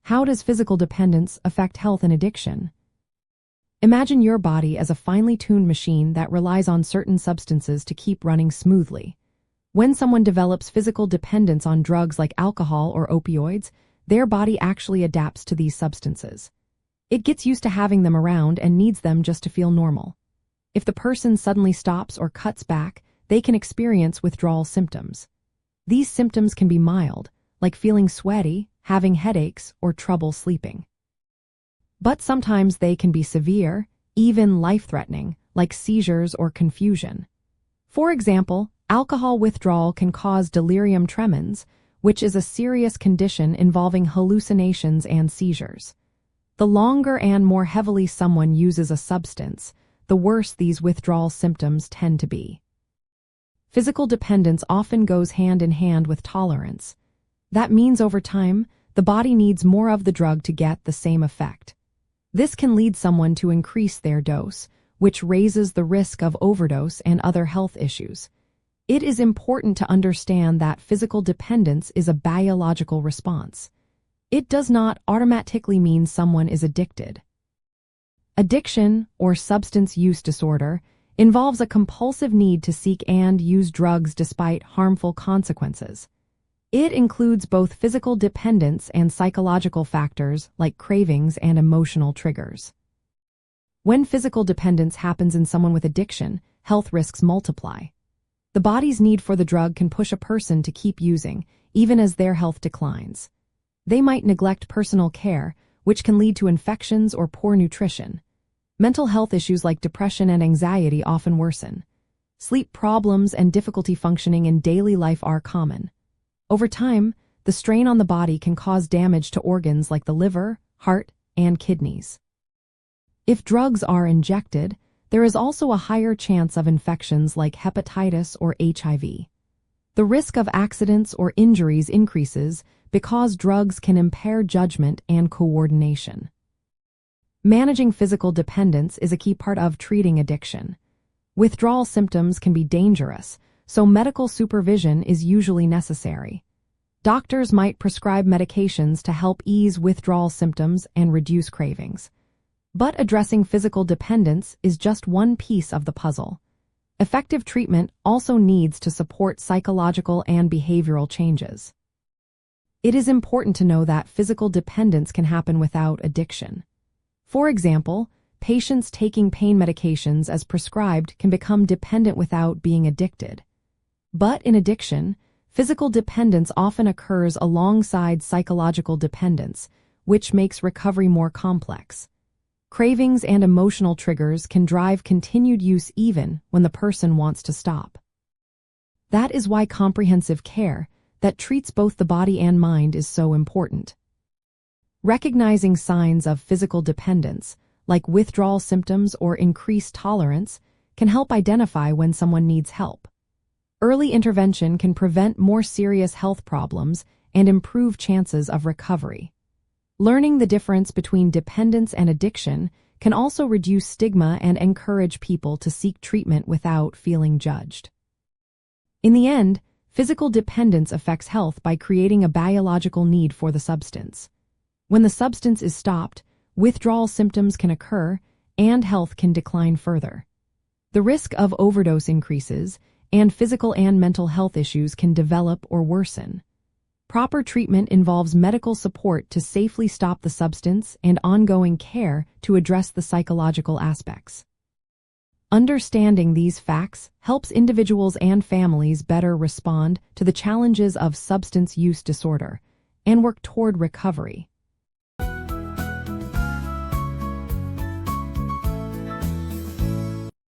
How does physical dependence affect health and addiction? Imagine your body as a finely tuned machine that relies on certain substances to keep running smoothly. When someone develops physical dependence on drugs like alcohol or opioids, their body actually adapts to these substances. It gets used to having them around and needs them just to feel normal. If the person suddenly stops or cuts back, they can experience withdrawal symptoms. These symptoms can be mild, like feeling sweaty, having headaches, or trouble sleeping. But sometimes they can be severe, even life-threatening, like seizures or confusion. For example, alcohol withdrawal can cause delirium tremens, which is a serious condition involving hallucinations and seizures. The longer and more heavily someone uses a substance, the worse these withdrawal symptoms tend to be. Physical dependence often goes hand in hand with tolerance. That means over time, the body needs more of the drug to get the same effect. This can lead someone to increase their dose, which raises the risk of overdose and other health issues. It is important to understand that physical dependence is a biological response. It does not automatically mean someone is addicted. Addiction, or substance use disorder, involves a compulsive need to seek and use drugs despite harmful consequences. It includes both physical dependence and psychological factors like cravings and emotional triggers. When physical dependence happens in someone with addiction, health risks multiply. The body's need for the drug can push a person to keep using, even as their health declines. They might neglect personal care, which can lead to infections or poor nutrition. Mental health issues like depression and anxiety often worsen. Sleep problems and difficulty functioning in daily life are common. Over time, the strain on the body can cause damage to organs like the liver, heart, and kidneys. If drugs are injected, there is also a higher chance of infections like hepatitis or HIV. The risk of accidents or injuries increases because drugs can impair judgment and coordination. Managing physical dependence is a key part of treating addiction. Withdrawal symptoms can be dangerous, so medical supervision is usually necessary. Doctors might prescribe medications to help ease withdrawal symptoms and reduce cravings. But addressing physical dependence is just one piece of the puzzle. Effective treatment also needs to support psychological and behavioral changes. It is important to know that physical dependence can happen without addiction. For example, patients taking pain medications as prescribed can become dependent without being addicted. But in addiction, physical dependence often occurs alongside psychological dependence, which makes recovery more complex. Cravings and emotional triggers can drive continued use even when the person wants to stop. That is why comprehensive care that treats both the body and mind is so important. Recognizing signs of physical dependence, like withdrawal symptoms or increased tolerance, can help identify when someone needs help. Early intervention can prevent more serious health problems and improve chances of recovery. Learning the difference between dependence and addiction can also reduce stigma and encourage people to seek treatment without feeling judged. In the end, physical dependence affects health by creating a biological need for the substance. When the substance is stopped, withdrawal symptoms can occur and health can decline further. The risk of overdose increases, and physical and mental health issues can develop or worsen. Proper treatment involves medical support to safely stop the substance and ongoing care to address the psychological aspects. Understanding these facts helps individuals and families better respond to the challenges of substance use disorder and work toward recovery.